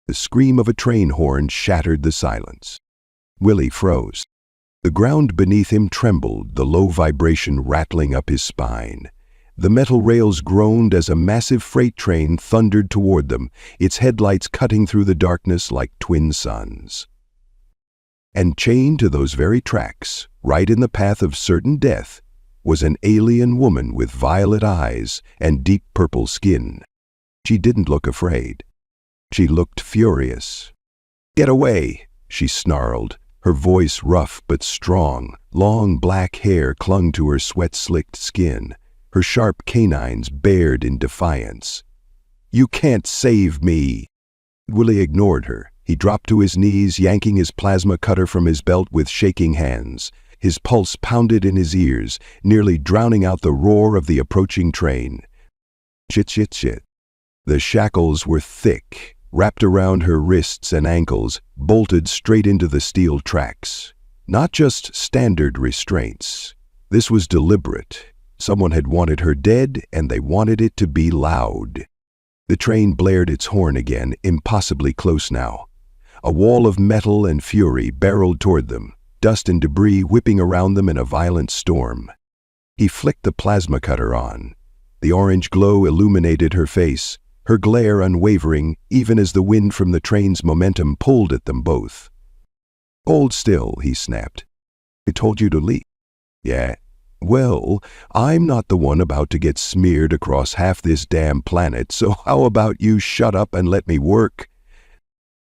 The scream of a train horn shattered the silence. Willie froze. The ground beneath him trembled, the low vibration rattling up his spine. The metal rails groaned as a massive freight train thundered toward them, its headlights cutting through the darkness like twin suns. And chained to those very tracks, right in the path of certain death, was an alien woman with violet eyes and deep purple skin. She didn't look afraid. She looked furious. "Get away!" she snarled, her voice rough but strong. Long black hair clung to her sweat-slicked skin, her sharp canines bared in defiance. "You can't save me!" Willie ignored her. He dropped to his knees, yanking his plasma cutter from his belt with shaking hands. His pulse pounded in his ears, nearly drowning out the roar of the approaching train. Shit. The shackles were thick, wrapped around her wrists and ankles, bolted straight into the steel tracks. Not just standard restraints. This was deliberate. Someone had wanted her dead, and they wanted it to be loud. The train blared its horn again, impossibly close now. A wall of metal and fury barreled toward them, dust and debris whipping around them in a violent storm. He flicked the plasma cutter on. The orange glow illuminated her face, her glare unwavering, even as the wind from the train's momentum pulled at them both. "Hold still," he snapped. "I told you to leave." "Yeah. Well, I'm not the one about to get smeared across half this damn planet, so how about you shut up and let me work?"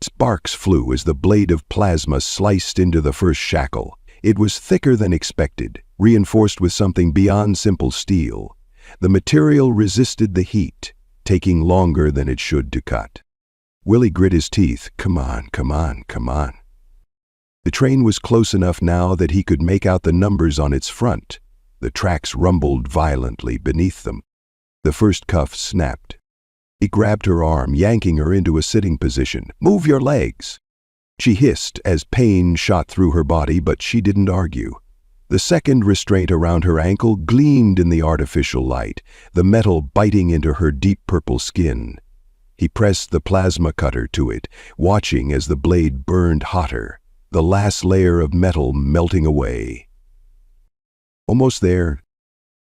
Sparks flew as the blade of plasma sliced into the first shackle. It was thicker than expected, reinforced with something beyond simple steel. The material resisted the heat, taking longer than it should to cut. Willie grit his teeth. Come on. The train was close enough now that he could make out the numbers on its front. The tracks rumbled violently beneath them. The first cuff snapped. He grabbed her arm, yanking her into a sitting position. "Move your legs!" She hissed as pain shot through her body, but she didn't argue. The second restraint around her ankle gleamed in the artificial light, the metal biting into her deep purple skin. He pressed the plasma cutter to it, watching as the blade burned hotter, the last layer of metal melting away. Almost there.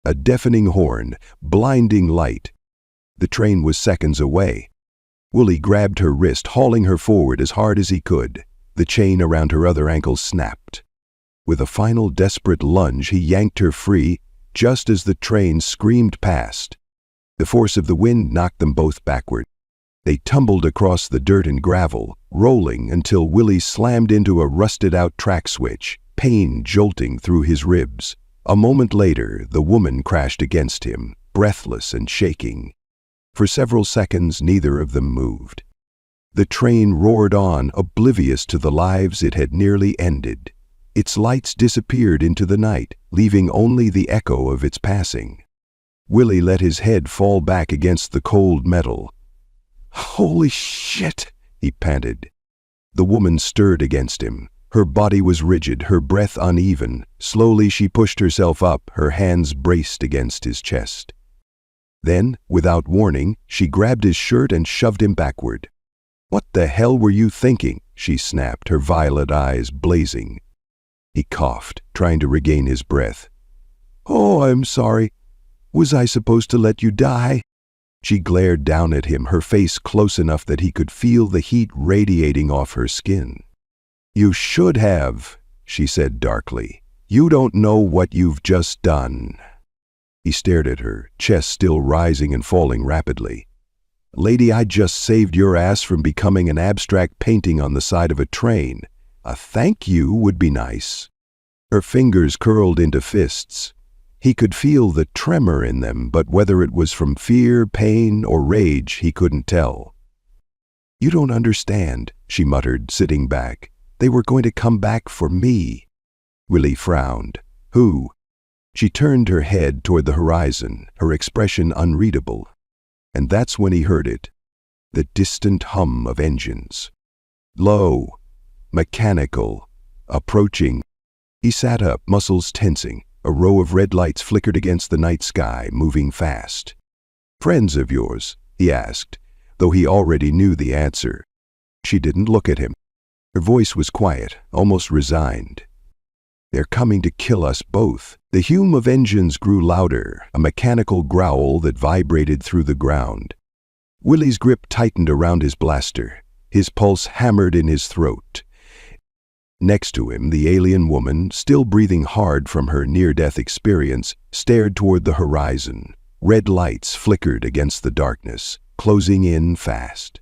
A deafening horn, blinding light. The train was seconds away. Willie grabbed her wrist, hauling her forward as hard as he could. The chain around her other ankle snapped. With a final desperate lunge, he yanked her free, just as the train screamed past. The force of the wind knocked them both backward. They tumbled across the dirt and gravel, rolling until Willie slammed into a rusted-out track switch, pain jolting through his ribs. A moment later, the woman crashed against him, breathless and shaking. For several seconds, neither of them moved. The train roared on, oblivious to the lives it had nearly ended. Its lights disappeared into the night, leaving only the echo of its passing. Willie let his head fall back against the cold metal. "Holy shit!" he panted. The woman stirred against him. Her body was rigid, her breath uneven. Slowly she pushed herself up, her hands braced against his chest. Then, without warning, she grabbed his shirt and shoved him backward. "What the hell were you thinking?" she snapped, her violet eyes blazing. He coughed, trying to regain his breath. "Oh, I'm sorry. Was I supposed to let you die?" She glared down at him, her face close enough that he could feel the heat radiating off her skin. "You should have," she said darkly. "You don't know what you've just done." He stared at her, chest still rising and falling rapidly. "Lady, I just saved your ass from becoming an abstract painting on the side of a train. A thank you would be nice." Her fingers curled into fists. He could feel the tremor in them, but whether it was from fear, pain, or rage, he couldn't tell. "You don't understand," she muttered, sitting back. "They were going to come back for me." Willie frowned. "Who?" She turned her head toward the horizon, her expression unreadable. And that's when he heard it. The distant hum of engines. Low, mechanical, approaching. He sat up, muscles tensing. A row of red lights flickered against the night sky, moving fast. "Friends of yours?" he asked, though he already knew the answer. She didn't look at him. Her voice was quiet, almost resigned. "They're coming to kill us both." The hum of engines grew louder, a mechanical growl that vibrated through the ground. Willie's grip tightened around his blaster. His pulse hammered in his throat. Next to him, the alien woman, still breathing hard from her near-death experience, stared toward the horizon. Red lights flickered against the darkness, closing in fast.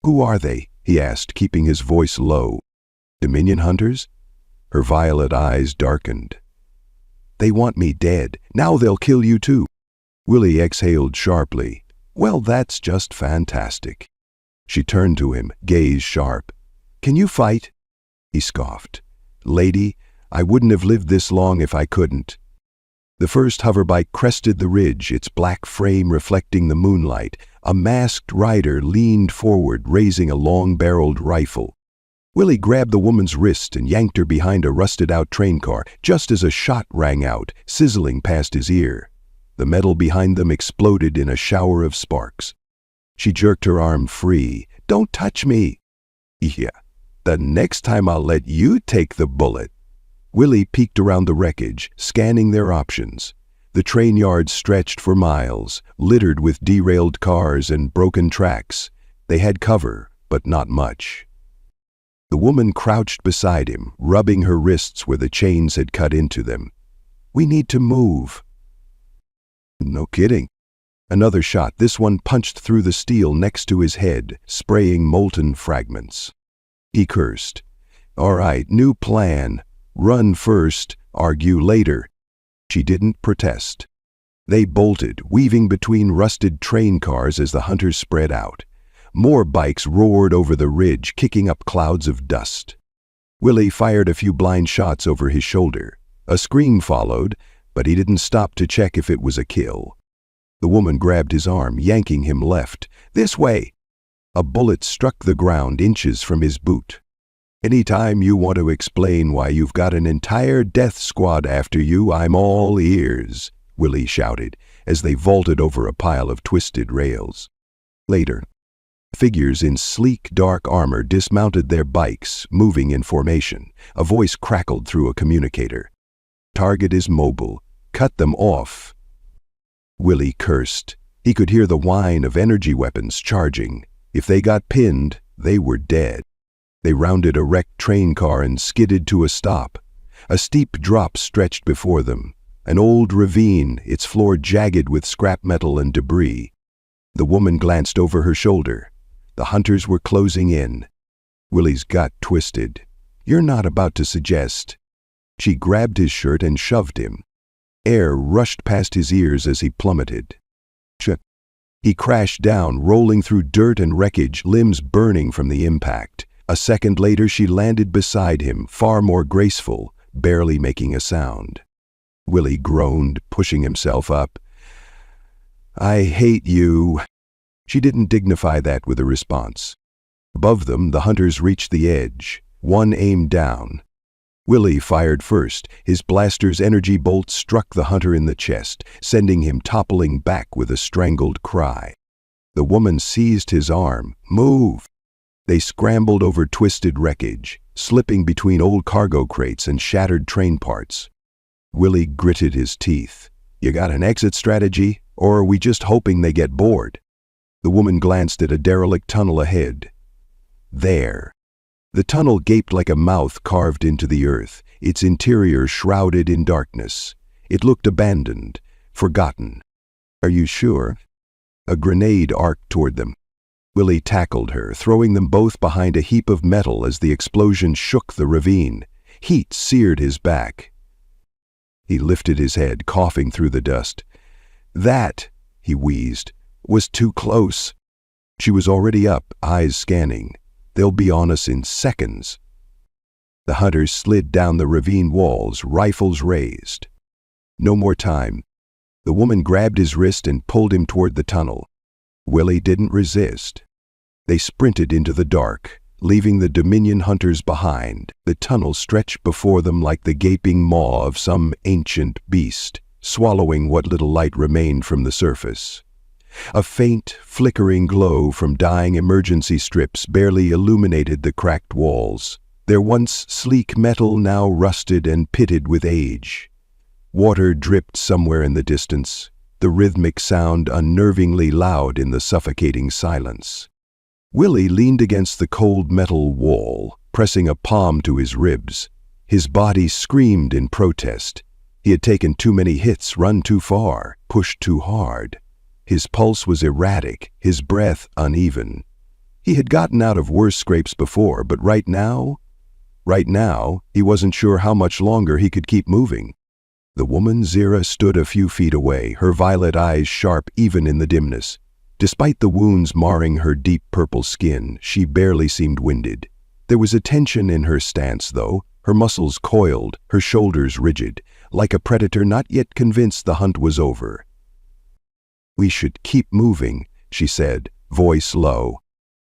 "Who are they?" he asked, keeping his voice low. "Dominion hunters?" Her violet eyes darkened. "They want me dead. Now they'll kill you too." Willie exhaled sharply. "Well, that's just fantastic." She turned to him, gaze sharp. "Can you fight?" He scoffed. "Lady, I wouldn't have lived this long if I couldn't." The first hoverbike crested the ridge, its black frame reflecting the moonlight. A masked rider leaned forward, raising a long-barreled rifle. Willie grabbed the woman's wrist and yanked her behind a rusted-out train car, just as a shot rang out, sizzling past his ear. The metal behind them exploded in a shower of sparks. She jerked her arm free. "Don't touch me." "Yeah, the next time I'll let you take the bullet." Willie peeked around the wreckage, scanning their options. The train yard stretched for miles, littered with derailed cars and broken tracks. They had cover, but not much. The woman crouched beside him, rubbing her wrists where the chains had cut into them. "We need to move." "No kidding." Another shot, this one punched through the steel next to his head, spraying molten fragments. He cursed. "All right, new plan. Run first, argue later." She didn't protest. They bolted, weaving between rusted train cars as the hunters spread out. More bikes roared over the ridge, kicking up clouds of dust. Willie fired a few blind shots over his shoulder. A scream followed, but he didn't stop to check if it was a kill. The woman grabbed his arm, yanking him left. "This way!" A bullet struck the ground inches from his boot. "Anytime you want to explain why you've got an entire death squad after you, I'm all ears," Willie shouted, as they vaulted over a pile of twisted rails. Later, figures in sleek, dark armor dismounted their bikes, moving in formation. A voice crackled through a communicator. "Target is mobile. Cut them off." Willie cursed. He could hear the whine of energy weapons charging. If they got pinned, they were dead. They rounded a wrecked train car and skidded to a stop. A steep drop stretched before them. An old ravine, its floor jagged with scrap metal and debris. The woman glanced over her shoulder. The hunters were closing in. Willie's gut twisted. "You're not about to suggest..." She grabbed his shirt and shoved him. Air rushed past his ears as he plummeted. He crashed down, rolling through dirt and wreckage, limbs burning from the impact. A second later, she landed beside him, far more graceful, barely making a sound. Willie groaned, pushing himself up. "I hate you." She didn't dignify that with a response. Above them, the hunters reached the edge. One aimed down. Willie fired first. His blaster's energy bolt struck the hunter in the chest, sending him toppling back with a strangled cry. The woman seized his arm. "Move!" They scrambled over twisted wreckage, slipping between old cargo crates and shattered train parts. Willie gritted his teeth. "You got an exit strategy, or are we just hoping they get bored?" The woman glanced at a derelict tunnel ahead. There. The tunnel gaped like a mouth carved into the earth, its interior shrouded in darkness. It looked abandoned, forgotten. "Are you sure?" A grenade arced toward them. Willie tackled her, throwing them both behind a heap of metal as the explosion shook the ravine. Heat seared his back. He lifted his head, coughing through the dust. "That," he wheezed, "was too close." She was already up, eyes scanning. "They'll be on us in seconds." The hunters slid down the ravine walls, rifles raised. No more time. The woman grabbed his wrist and pulled him toward the tunnel. Willie didn't resist. They sprinted into the dark, leaving the Dominion hunters behind. The tunnel stretched before them like the gaping maw of some ancient beast, swallowing what little light remained from the surface. A faint, flickering glow from dying emergency strips barely illuminated the cracked walls, their once sleek metal now rusted and pitted with age. Water dripped somewhere in the distance, the rhythmic sound unnervingly loud in the suffocating silence. Willie leaned against the cold metal wall, pressing a palm to his ribs. His body screamed in protest. He had taken too many hits, run too far, pushed too hard. His pulse was erratic, his breath uneven. He had gotten out of worse scrapes before, but right now, he wasn't sure how much longer he could keep moving. The woman Zira stood a few feet away, her violet eyes sharp even in the dimness. Despite the wounds marring her deep purple skin, she barely seemed winded. There was a tension in her stance, though, her muscles coiled, her shoulders rigid, like a predator not yet convinced the hunt was over. "We should keep moving," she said, voice low.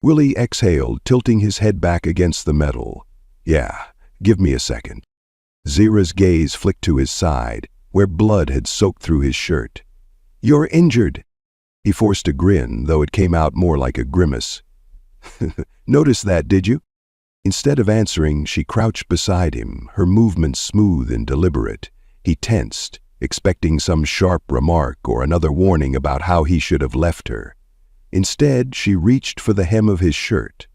Willie exhaled, tilting his head back against the metal. "Yeah, give me a second." Zira's gaze flicked to his side, where blood had soaked through his shirt. "You're injured." He forced a grin, though it came out more like a grimace. "Notice that, did you?" Instead of answering, she crouched beside him, her movements smooth and deliberate. He tensed, expecting some sharp remark or another warning about how he should have left her. Instead, she reached for the hem of his shirt.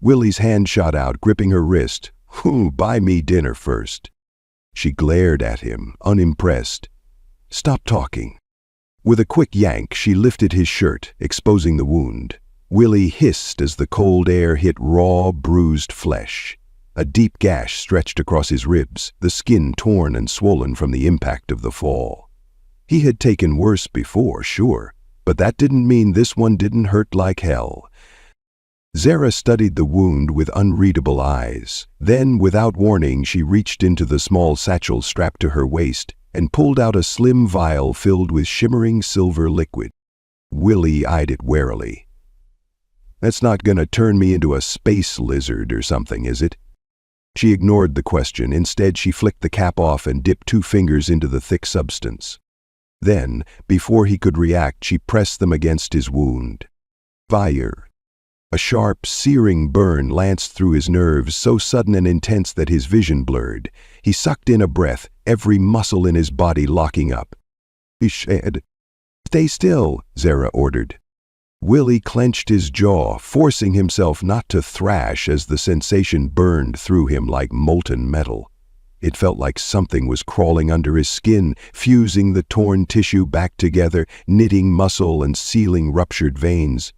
Willie's hand shot out, gripping her wrist. "Buy me dinner first." She glared at him, unimpressed. "Stop talking." With a quick yank, she lifted his shirt, exposing the wound. Willie hissed as the cold air hit raw, bruised flesh. A deep gash stretched across his ribs, the skin torn and swollen from the impact of the fall. He had taken worse before, sure, but that didn't mean this one didn't hurt like hell. Zara studied the wound with unreadable eyes. Then, without warning, she reached into the small satchel strapped to her waist and pulled out a slim vial filled with shimmering silver liquid. Willie eyed it warily. "That's not gonna turn me into a space lizard or something, is it?" She ignored the question. Instead, she flicked the cap off and dipped 2 fingers into the thick substance. Then, before he could react, she pressed them against his wound. Fire. A sharp, searing burn lanced through his nerves, so sudden and intense that his vision blurred. He sucked in a breath, every muscle in his body locking up. He said, "Stay still," Zara ordered. Willie clenched his jaw, forcing himself not to thrash as the sensation burned through him like molten metal. It felt like something was crawling under his skin, fusing the torn tissue back together, knitting muscle and sealing ruptured veins.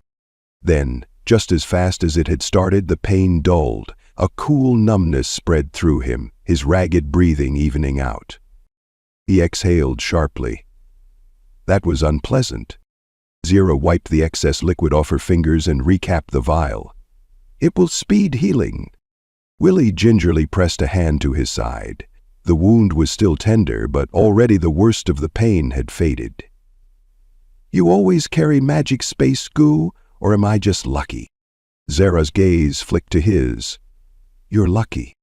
Then, just as fast as it had started, the pain dulled. A cool numbness spread through him, his ragged breathing evening out. He exhaled sharply. That was unpleasant. Zira wiped the excess liquid off her fingers and recapped the vial. "It will speed healing." Willie gingerly pressed a hand to his side. The wound was still tender, but already the worst of the pain had faded. "You always carry magic space goo, or am I just lucky?" Zara's gaze flicked to his. "You're lucky."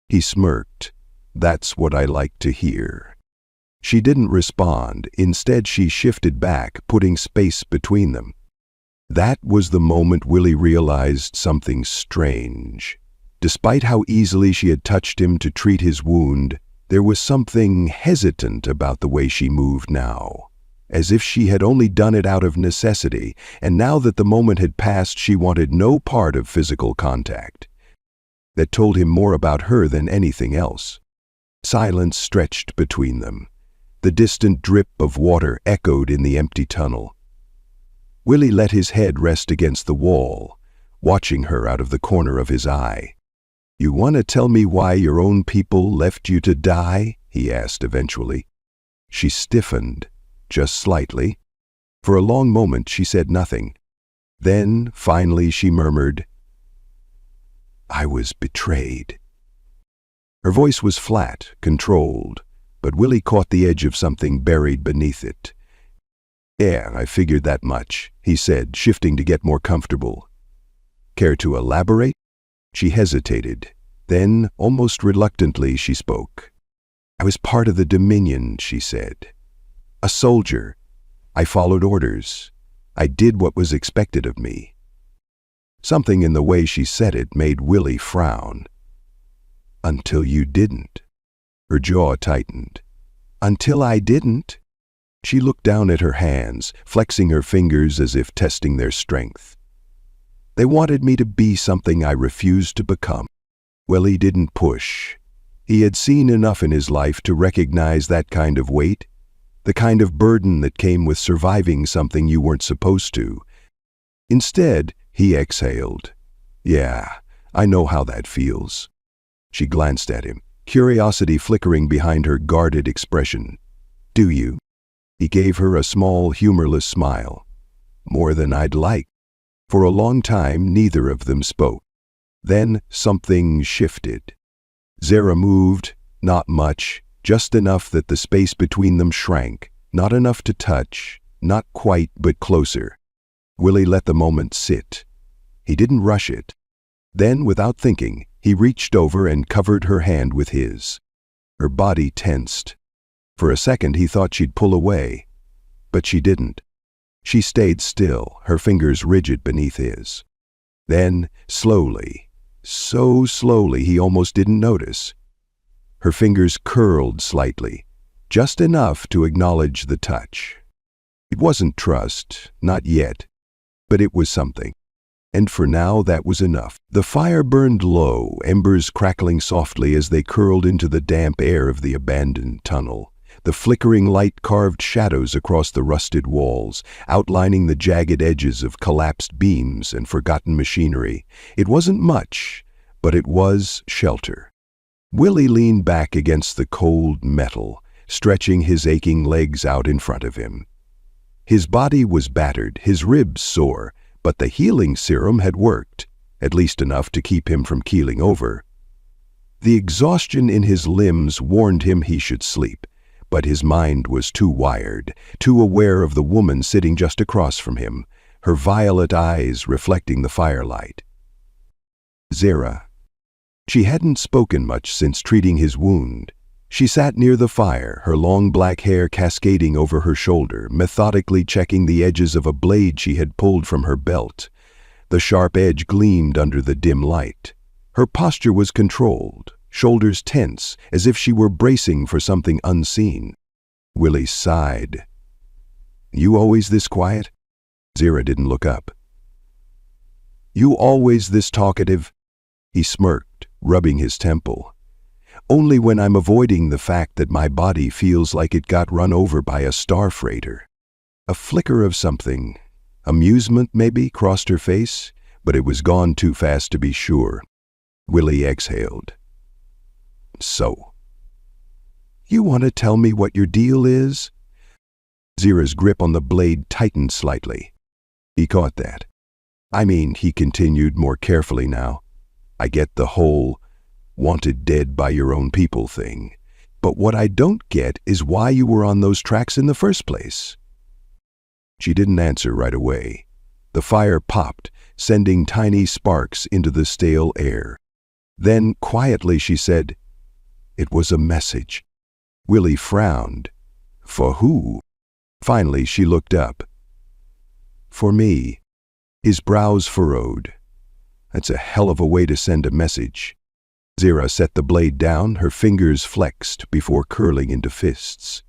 He smirked. "That's what I like to hear." She didn't respond. Instead, she shifted back, putting space between them. That was the moment Willie realized something strange. Despite how easily she had touched him to treat his wound, there was something hesitant about the way she moved now, as if she had only done it out of necessity, and now that the moment had passed, she wanted no part of physical contact. That told him more about her than anything else. Silence stretched between them. The distant drip of water echoed in the empty tunnel. Willie let his head rest against the wall, watching her out of the corner of his eye. "You want to tell me why your own people left you to die?" he asked eventually. She stiffened, just slightly. For a long moment she said nothing. Then, finally, she murmured, "I was betrayed." Her voice was flat, controlled, but Willie caught the edge of something buried beneath it. "Yeah, I figured that much," he said, shifting to get more comfortable. "Care to elaborate?" She hesitated. Then, almost reluctantly, she spoke. "I was part of the Dominion," she said. "A soldier. I followed orders. I did what was expected of me." Something in the way she said it made Willie frown. "Until you didn't." Her jaw tightened. "Until I didn't?" She looked down at her hands, flexing her fingers as if testing their strength. "They wanted me to be something I refused to become." Willie didn't push. He had seen enough in his life to recognize that kind of weight, the kind of burden that came with surviving something you weren't supposed to. Instead, he exhaled. "Yeah, I know how that feels." She glanced at him, curiosity flickering behind her guarded expression. "Do you?" He gave her a small, humorless smile. "More than I'd like." For a long time, neither of them spoke. Then something shifted. Zara moved, not much, just enough that the space between them shrank, not enough to touch, not quite, but closer. Willie let the moment sit. He didn't rush it. Then, without thinking, he reached over and covered her hand with his. Her body tensed. For a second he thought she'd pull away, but she didn't. She stayed still, her fingers rigid beneath his. Then, slowly, so slowly he almost didn't notice, her fingers curled slightly, just enough to acknowledge the touch. It wasn't trust, not yet, but it was something. And for now that was enough. The fire burned low, embers crackling softly as they curled into the damp air of the abandoned tunnel. The flickering light carved shadows across the rusted walls, outlining the jagged edges of collapsed beams and forgotten machinery. It wasn't much, but it was shelter. Willie leaned back against the cold metal, stretching his aching legs out in front of him. His body was battered, his ribs sore, but the healing serum had worked, at least enough to keep him from keeling over. The exhaustion in his limbs warned him he should sleep, but his mind was too wired, too aware of the woman sitting just across from him, her violet eyes reflecting the firelight. Zara. She hadn't spoken much since treating his wound. She sat near the fire, her long black hair cascading over her shoulder, methodically checking the edges of a blade she had pulled from her belt. The sharp edge gleamed under the dim light. Her posture was controlled, shoulders tense, as if she were bracing for something unseen. Willie sighed. "You always this quiet?" Zara didn't look up. "You always this talkative?" He smirked, rubbing his temple. "Only when I'm avoiding the fact that my body feels like it got run over by a star freighter." A flicker of something, amusement maybe, crossed her face, but it was gone too fast to be sure. Willie exhaled. "So, you want to tell me what your deal is?" Zara's grip on the blade tightened slightly. He caught that. "I mean," he continued more carefully now, "I get the whole wanted dead by your own people thing. But what I don't get is why you were on those tracks in the first place." She didn't answer right away. The fire popped, sending tiny sparks into the stale air. Then, quietly, she said, "It was a message." Willie frowned. "For who?" Finally, she looked up. "For me." His brows furrowed. "That's a hell of a way to send a message." Zara set the blade down, her fingers flexed before curling into fists.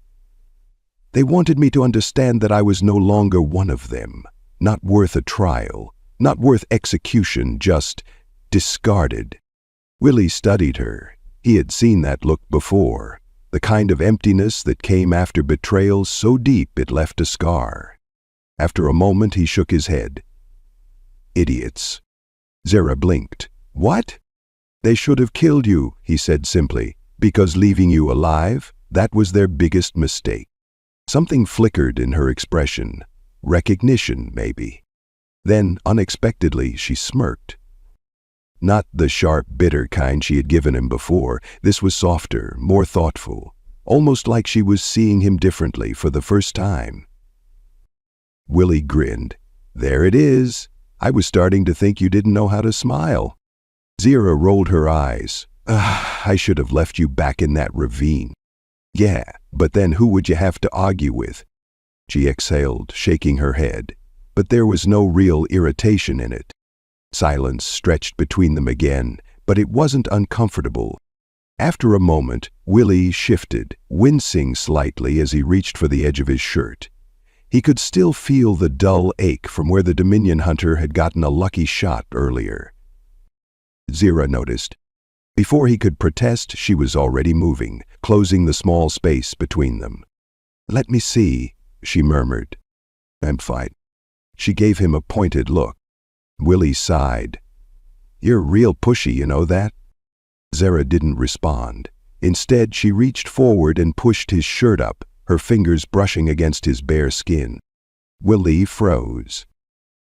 "They wanted me to understand that I was no longer one of them, not worth a trial, not worth execution, just discarded." Willie studied her. He had seen that look before, the kind of emptiness that came after betrayal so deep it left a scar. After a moment, he shook his head. "Idiots." Zara blinked. "What?" "They should have killed you," he said simply, "because leaving you alive, that was their biggest mistake." Something flickered in her expression. Recognition, maybe. Then, unexpectedly, she smirked. Not the sharp, bitter kind she had given him before. This was softer, more thoughtful, almost like she was seeing him differently for the first time. Willie grinned. "There it is. I was starting to think you didn't know how to smile." Zara rolled her eyes. I should have left you back in that ravine." "Yeah, but then who would you have to argue with?" She exhaled, shaking her head. but there was no real irritation in it. Silence stretched between them again, but it wasn't uncomfortable. After a moment, Willie shifted, wincing slightly as he reached for the edge of his shirt. He could still feel the dull ache from where the Dominion hunter had gotten a lucky shot earlier. Zira noticed. Before he could protest, she was already moving, closing the small space between them. "Let me see," she murmured. "I'm fine." She gave him a pointed look. Willie sighed. "You're real pushy, you know that?" Zara didn't respond. Instead, she reached forward and pushed his shirt up, her fingers brushing against his bare skin. Willie froze.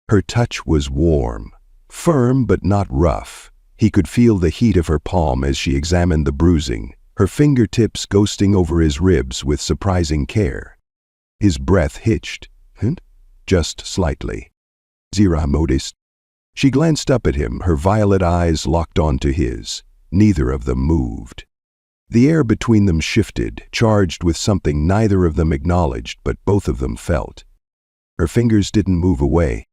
Her touch was warm, firm but not rough. He could feel the heat of her palm as she examined the bruising, her fingertips ghosting over his ribs with surprising care. His breath hitched, just slightly. Zira noticed. She glanced up at him, her violet eyes locked onto his. Neither of them moved. The air between them shifted, charged with something neither of them acknowledged, but both of them felt. Her fingers didn't move away.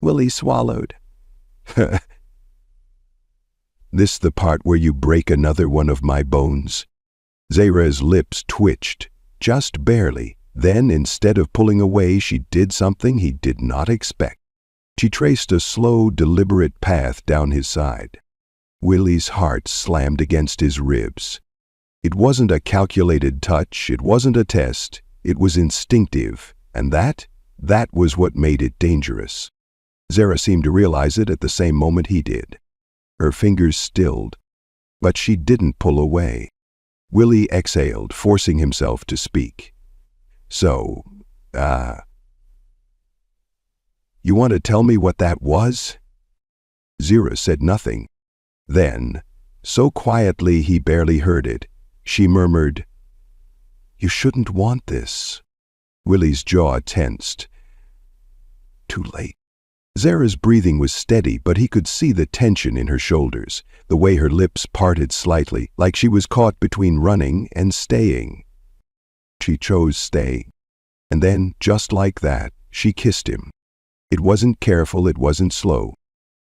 Willie swallowed. "This the part where you break another one of my bones?" Zara's lips twitched, just barely. Then, instead of pulling away, she did something he did not expect. She traced a slow, deliberate path down his side. Willie's heart slammed against his ribs. It wasn't a calculated touch, it wasn't a test, it was instinctive, and that was what made it dangerous. Zara seemed to realize it at the same moment he did. Her fingers stilled, but she didn't pull away. Willie exhaled, forcing himself to speak. "So, you want to tell me what that was?" Zira said nothing. Then, so quietly he barely heard it, she murmured, "You shouldn't want this." Willie's jaw tensed. Too late. Zara's breathing was steady, but he could see the tension in her shoulders, the way her lips parted slightly, like she was caught between running and staying. She chose staying. And then, just like that, she kissed him. It wasn't careful, it wasn't slow.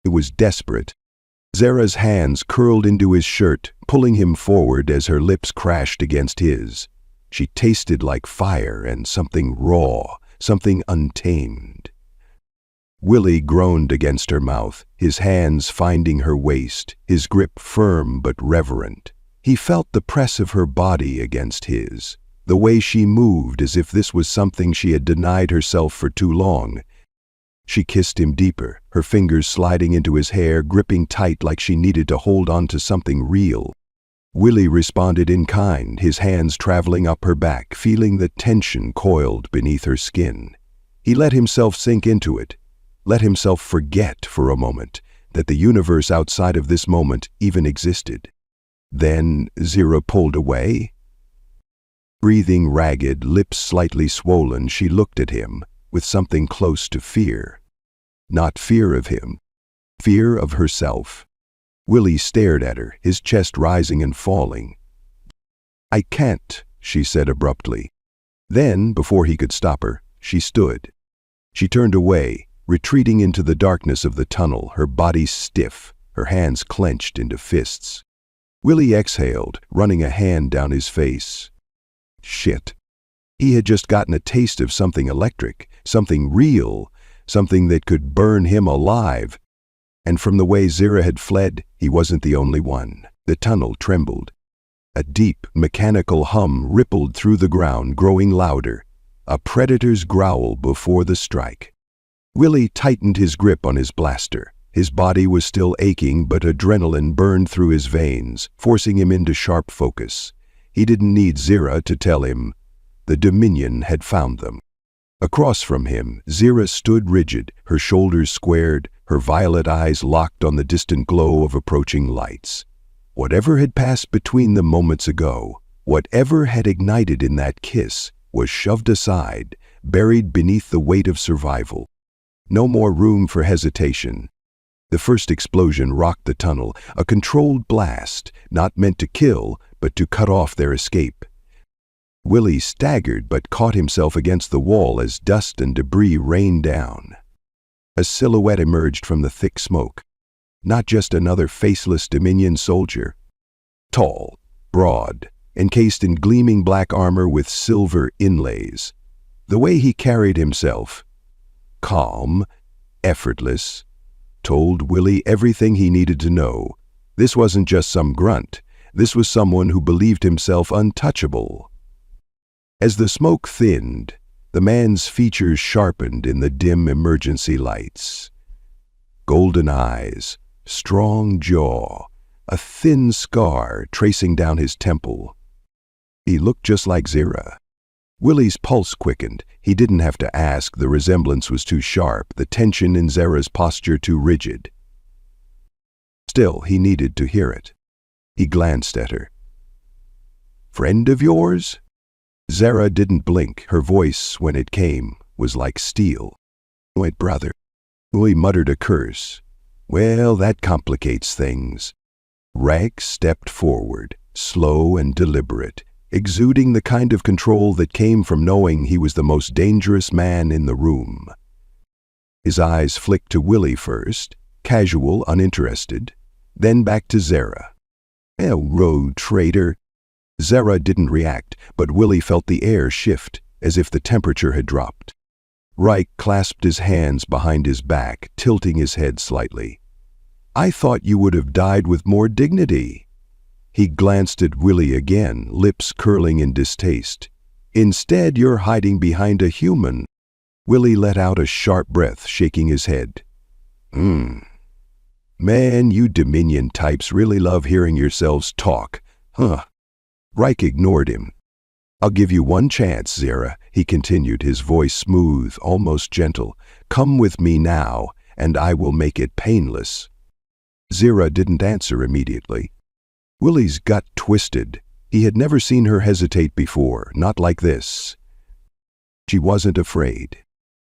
It was desperate. Zara's hands curled into his shirt, pulling him forward as her lips crashed against his. She tasted like fire and something raw, something untamed. Willie groaned against her mouth, his hands finding her waist, his grip firm but reverent. He felt the press of her body against his, the way she moved as if this was something she had denied herself for too long. She kissed him deeper, her fingers sliding into his hair, gripping tight like she needed to hold on to something real. Willie responded in kind, his hands traveling up her back, feeling the tension coiled beneath her skin. He let himself sink into it, let himself forget for a moment that the universe outside of this moment even existed. Then Zira pulled away. Breathing ragged, lips slightly swollen, she looked at him with something close to fear. Not fear of him, fear of herself. Willie stared at her, his chest rising and falling. "I can't," she said abruptly. Then, before he could stop her, she stood. She turned away, retreating into the darkness of the tunnel, her body stiff, her hands clenched into fists. Willie exhaled, running a hand down his face. Shit. He had just gotten a taste of something electric, something real, something that could burn him alive. And from the way Zira had fled, he wasn't the only one. The tunnel trembled. A deep, mechanical hum rippled through the ground, growing louder. A predator's growl before the strike. Willie tightened his grip on his blaster. His body was still aching, but adrenaline burned through his veins, forcing him into sharp focus. He didn't need Zira to tell him. The Dominion had found them. Across from him, Zira stood rigid, her shoulders squared, her violet eyes locked on the distant glow of approaching lights. Whatever had passed between them moments ago, whatever had ignited in that kiss, was shoved aside, buried beneath the weight of survival. No more room for hesitation. The first explosion rocked the tunnel, a controlled blast, not meant to kill, but to cut off their escape. Willie staggered but caught himself against the wall as dust and debris rained down. A silhouette emerged from the thick smoke. Not just another faceless Dominion soldier. Tall, broad, encased in gleaming black armor with silver inlays. The way he carried himself, calm, effortless, told Willie everything he needed to know. This wasn't just some grunt. This was someone who believed himself untouchable. As the smoke thinned, the man's features sharpened in the dim emergency lights. Golden eyes, strong jaw, a thin scar tracing down his temple. He looked just like Zira. Willie's pulse quickened. He didn't have to ask. The resemblance was too sharp, the tension in Zara's posture too rigid. Still, he needed to hear it. He glanced at her. "Friend of yours?" Zara didn't blink. Her voice, when it came, was like steel. "Wait, brother." Willie muttered a curse. "Well, that complicates things." Rex stepped forward, slow and deliberate, exuding the kind of control that came from knowing he was the most dangerous man in the room. His eyes flicked to Willie first, casual, uninterested, then back to Zara. "Oh, road traitor." Zara didn't react, but Willie felt the air shift, as if the temperature had dropped. Reich clasped his hands behind his back, tilting his head slightly. "I thought you would have died with more dignity." He glanced at Willie again, lips curling in distaste. "Instead, you're hiding behind a human." Willie let out a sharp breath, shaking his head. Man, you Dominion types really love hearing yourselves talk, huh?" Reich ignored him. "I'll give you one chance, Zara," he continued, his voice smooth, almost gentle. "Come with me now, and I will make it painless." Zara didn't answer immediately. Willie's gut twisted. He had never seen her hesitate before, not like this. She wasn't afraid.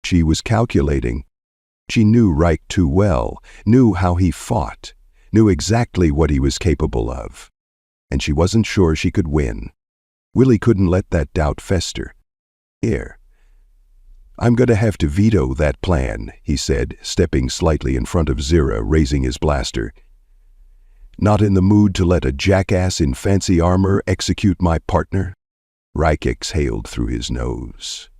She was calculating. She knew Reich too well, knew how he fought, knew exactly what he was capable of. And she wasn't sure she could win. Willie couldn't let that doubt fester. "Here. I'm going to have to veto that plan," he said, stepping slightly in front of Zira, raising his blaster. "Not in the mood to let a jackass in fancy armor execute my partner?" Reich exhaled through his nose.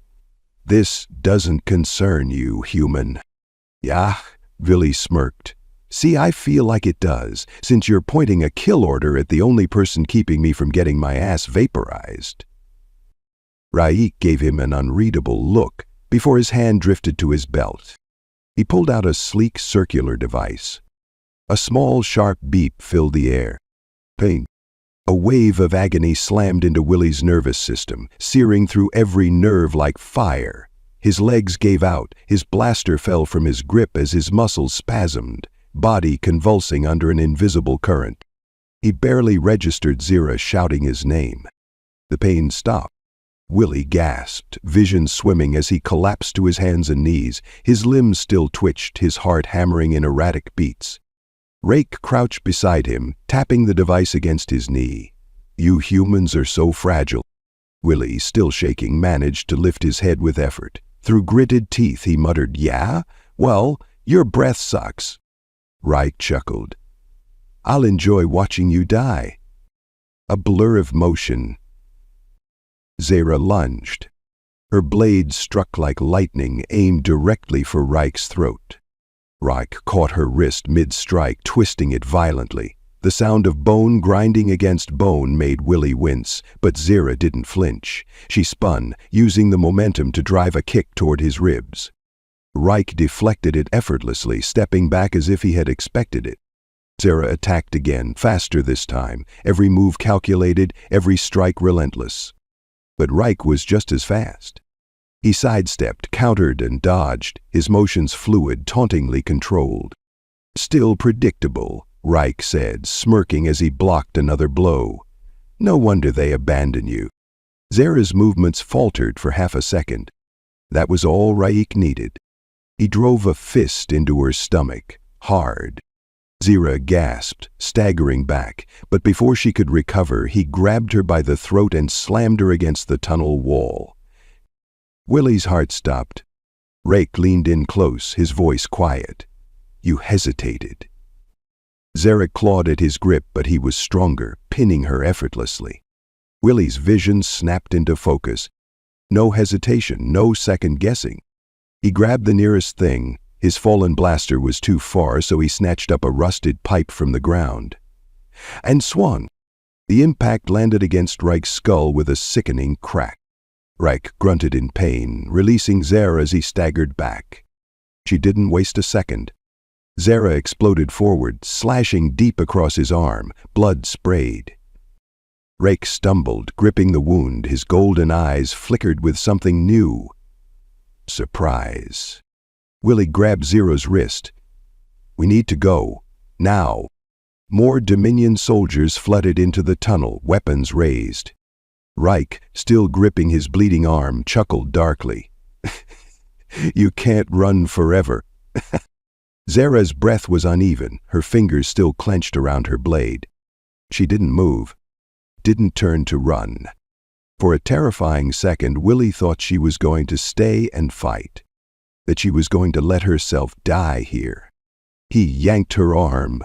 "This doesn't concern you, human." "Yeah," Willie smirked. "See, I feel like it does, since you're pointing a kill order at the only person keeping me from getting my ass vaporized." Reich gave him an unreadable look before his hand drifted to his belt. He pulled out a sleek circular device. A small, sharp beep filled the air. Ping. A wave of agony slammed into Willie's nervous system, searing through every nerve like fire. His legs gave out, his blaster fell from his grip as his muscles spasmed, body convulsing under an invisible current. He barely registered Zira shouting his name. The pain stopped. Willie gasped, vision swimming as he collapsed to his hands and knees. His limbs still twitched, his heart hammering in erratic beats. Reich crouched beside him, tapping the device against his knee. "You humans are so fragile." Willie, still shaking, managed to lift his head with effort. Through gritted teeth, he muttered, "Yeah? Well, your breath sucks." Reich chuckled. "I'll enjoy watching you die." A blur of motion. Zara lunged. Her blade struck like lightning, aimed directly for Reich's throat. Reich caught her wrist mid-strike, twisting it violently. The sound of bone grinding against bone made Willie wince, but Zara didn't flinch. She spun, using the momentum to drive a kick toward his ribs. Reich deflected it effortlessly, stepping back as if he had expected it. Zara attacked again, faster this time, every move calculated, every strike relentless. But Reich was just as fast. He sidestepped, countered, and dodged, his motions fluid, tauntingly controlled. "Still predictable," Reich said, smirking as he blocked another blow. "No wonder they abandon you." Zara's movements faltered for half a second. That was all Reich needed. He drove a fist into her stomach, hard. Zira gasped, staggering back, but before she could recover, he grabbed her by the throat and slammed her against the tunnel wall. Willie's heart stopped. Rake leaned in close, his voice quiet. You hesitated. Zarek clawed at his grip, but he was stronger, pinning her effortlessly. Willie's vision snapped into focus. No hesitation, no second guessing. He grabbed the nearest thing. His fallen blaster was too far, so he snatched up a rusted pipe from the ground. And swung. The impact landed against Rike's skull with a sickening crack. Rike grunted in pain, releasing Zara as he staggered back. She didn't waste a second. Zara exploded forward, slashing deep across his arm. Blood sprayed. Rake stumbled, gripping the wound. His golden eyes flickered with something new. Surprise. Willie grabbed Zero's wrist. We need to go. Now. More Dominion soldiers flooded into the tunnel, weapons raised. Rike, still gripping his bleeding arm, chuckled darkly. You can't run forever. Zara's breath was uneven, her fingers still clenched around her blade. She didn't move, didn't turn to run. For a terrifying second, Willie thought she was going to stay and fight, that she was going to let herself die here. He yanked her arm,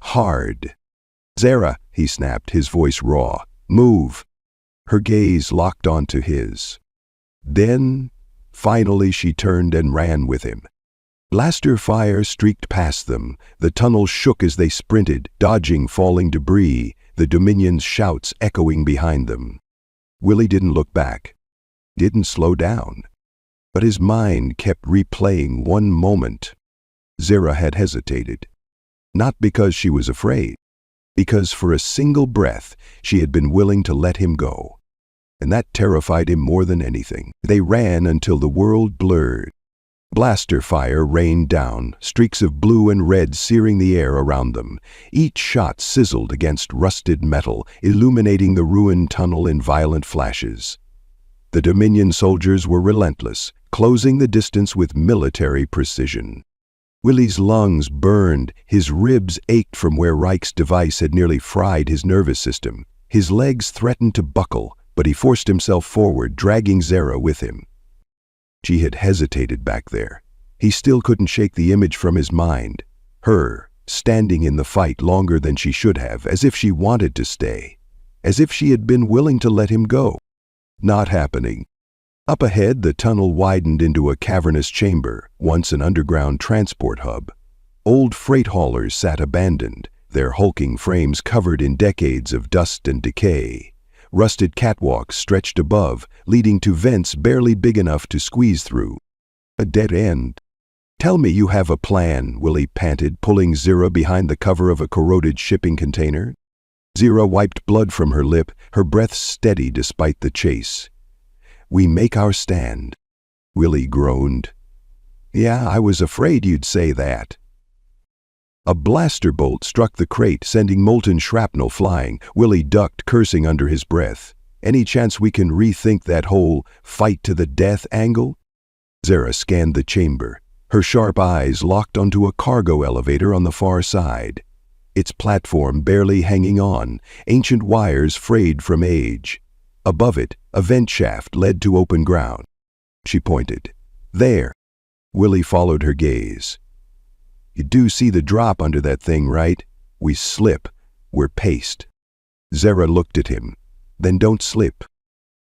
hard. Zara, he snapped, his voice raw. Move. Her gaze locked onto his. Then, finally, she turned and ran with him. Blaster fire streaked past them. The tunnel shook as they sprinted, dodging falling debris, the Dominion's shouts echoing behind them. Willie didn't look back, didn't slow down. But his mind kept replaying one moment. Zara had hesitated. Not because she was afraid, because for a single breath she had been willing to let him go. And that terrified him more than anything. They ran until the world blurred. Blaster fire rained down, streaks of blue and red searing the air around them. Each shot sizzled against rusted metal, illuminating the ruined tunnel in violent flashes. The Dominion soldiers were relentless, closing the distance with military precision. Willie's lungs burned, his ribs ached from where Rike's device had nearly fried his nervous system. His legs threatened to buckle, but he forced himself forward, dragging Zara with him. She had hesitated back there. He still couldn't shake the image from his mind. Her, standing in the fight longer than she should have, as if she wanted to stay. As if she had been willing to let him go. Not happening. Up ahead, the tunnel widened into a cavernous chamber, once an underground transport hub. Old freight haulers sat abandoned, their hulking frames covered in decades of dust and decay. Rusted catwalks stretched above, leading to vents barely big enough to squeeze through. A dead end. Tell me you have a plan, Willie panted, pulling Zara behind the cover of a corroded shipping container. Zara wiped blood from her lip, her breath steady despite the chase. We make our stand. Willie groaned. Yeah, I was afraid you'd say that. A blaster bolt struck the crate, sending molten shrapnel flying. Willie ducked, cursing under his breath. Any chance we can rethink that whole fight-to-the-death angle? Zara scanned the chamber, her sharp eyes locked onto a cargo elevator on the far side. Its platform barely hanging on, ancient wires frayed from age. Above it, a vent shaft led to open ground. She pointed. There. Willie followed her gaze. You do see the drop under that thing, right? We slip. We're paced. Zara looked at him. Then don't slip.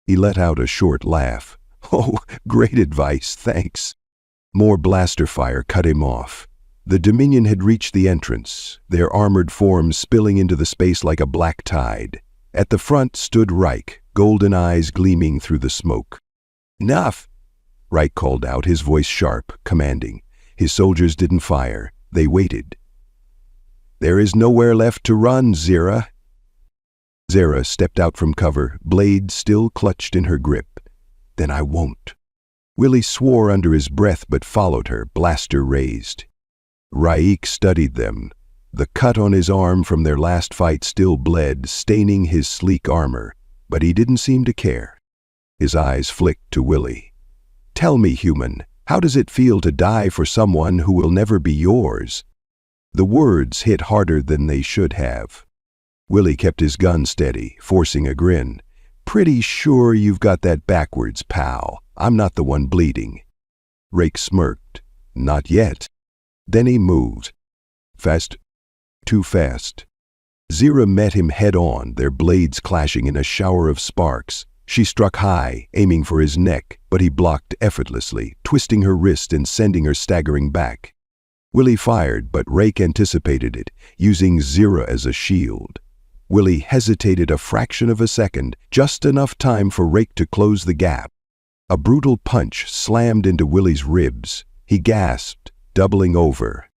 He let out a short laugh. Oh, great advice, thanks. More blaster fire cut him off. The Dominion had reached the entrance, their armored forms spilling into the space like a black tide. At the front stood Rike, golden eyes gleaming through the smoke. Enough! Rike called out, his voice sharp, commanding. His soldiers didn't fire. They waited. There is nowhere left to run, Zara. Zara stepped out from cover, blade still clutched in her grip. Then I won't. Willie swore under his breath but followed her, blaster raised. Rike studied them. The cut on his arm from their last fight still bled, staining his sleek armor, but he didn't seem to care. His eyes flicked to Willie. Tell me, human, how does it feel to die for someone who will never be yours? The words hit harder than they should have. Willie kept his gun steady, forcing a grin. Pretty sure you've got that backwards, pal. I'm not the one bleeding. Rake smirked. Not yet. Then he moved. Fast. Too fast. Zira met him head-on, their blades clashing in a shower of sparks. She struck high, aiming for his neck, but he blocked effortlessly, twisting her wrist and sending her staggering back. Willie fired, but Rake anticipated it, using Zira as a shield. Willie hesitated a fraction of a second, just enough time for Rake to close the gap. A brutal punch slammed into Willie's ribs. He gasped, doubling over.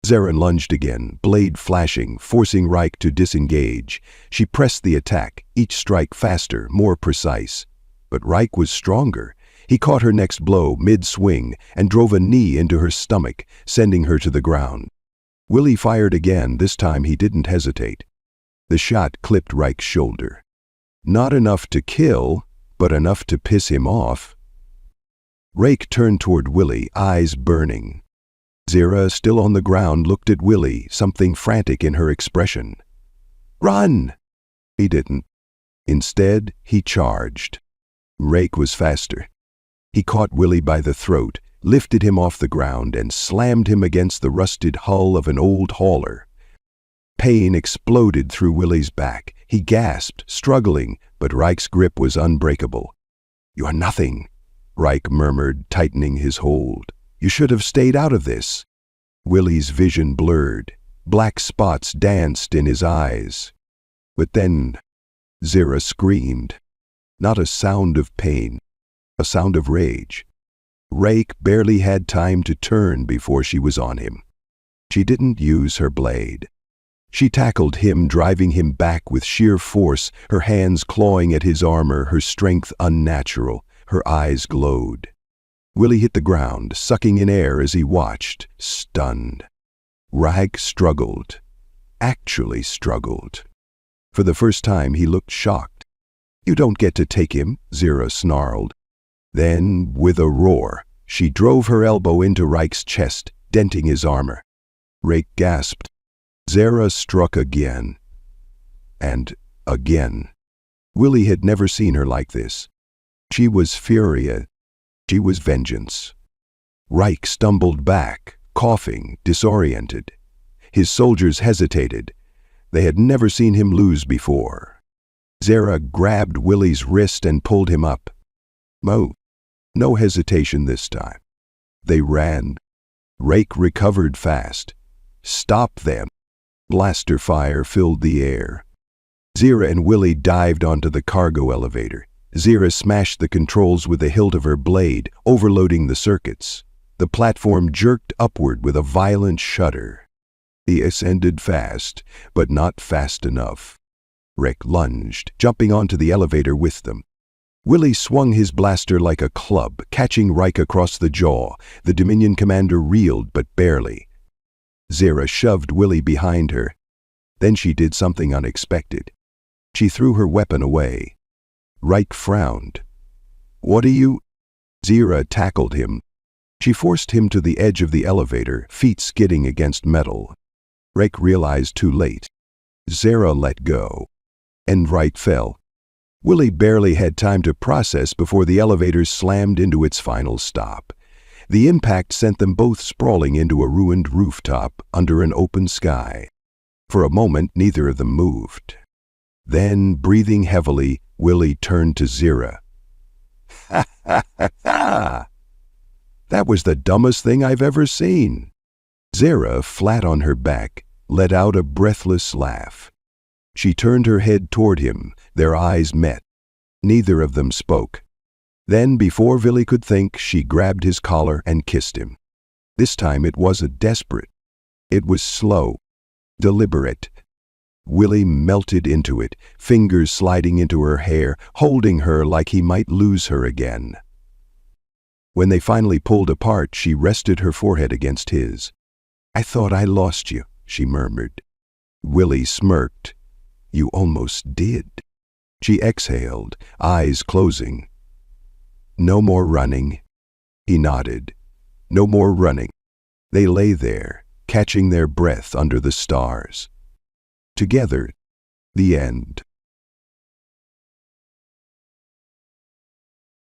Zira lunged again, blade flashing, forcing Rake to disengage. She pressed the attack, each strike faster, more precise. But Rake was stronger. He caught her next blow mid-swing and drove a knee into her stomach, sending her to the ground. Willie fired again. This time he didn't hesitate. The shot clipped Rake's shoulder. Not enough to kill, but enough to piss him off. Rake turned toward Willie, eyes burning. Zira, still on the ground, looked at Willie, something frantic in her expression. "Run!" He didn't. Instead, he charged. Rake was faster. He caught Willie by the throat, lifted him off the ground, and slammed him against the rusted hull of an old hauler. Pain exploded through Willie's back. He gasped, struggling, but Rake's grip was unbreakable. "You are nothing," Rake murmured, tightening his hold. "You should have stayed out of this." Willie's vision blurred. Black spots danced in his eyes. But then Zira screamed. Not a sound of pain, a sound of rage. Rake barely had time to turn before she was on him. She didn't use her blade. She tackled him, driving him back with sheer force, her hands clawing at his armor, her strength unnatural. Her eyes glowed. Willie hit the ground, sucking in air as he watched, stunned. Rake struggled. Actually struggled. For the first time he looked shocked. "You don't get to take him," Zira snarled. Then, with a roar, she drove her elbow into Rake's chest, denting his armor. Rake gasped. Zira struck again. And again. Willie had never seen her like this. She was fury. She was vengeance. Rake stumbled back, coughing, disoriented. His soldiers hesitated. They had never seen him lose before. Zira grabbed Willie's wrist and pulled him up. No hesitation this time. They ran. Rake recovered fast. "Stop them." Blaster fire filled the air. Zira and Willie dived onto the cargo elevator. Zira smashed the controls with the hilt of her blade, overloading the circuits. The platform jerked upward with a violent shudder. He ascended fast, but not fast enough. Rake lunged, jumping onto the elevator with them. Willie swung his blaster like a club, catching Rake across the jaw. The Dominion commander reeled, but barely. Zira shoved Willie behind her. Then she did something unexpected. She threw her weapon away. Rake frowned. "What are you—" Zira tackled him. She forced him to the edge of the elevator, feet skidding against metal. Rake realized too late. Zira let go. And Rake fell. Willie barely had time to process before the elevator slammed into its final stop. The impact sent them both sprawling into a ruined rooftop under an open sky. For a moment, neither of them moved. Then, breathing heavily, Willie turned to Zira. "Ha ha ha ha! That was the dumbest thing I've ever seen." Zira, flat on her back, let out a breathless laugh. She turned her head toward him. Their eyes met. Neither of them spoke. Then, before Willie could think, she grabbed his collar and kissed him. This time it wasn't desperate. It was slow, deliberate. Willie melted into it, fingers sliding into her hair, holding her like he might lose her again. When they finally pulled apart, she rested her forehead against his. "I thought I lost you," she murmured. Willie smirked. "You almost did." She exhaled, eyes closing. "No more running." He nodded. "No more running." They lay there, catching their breath under the stars. Together, the end.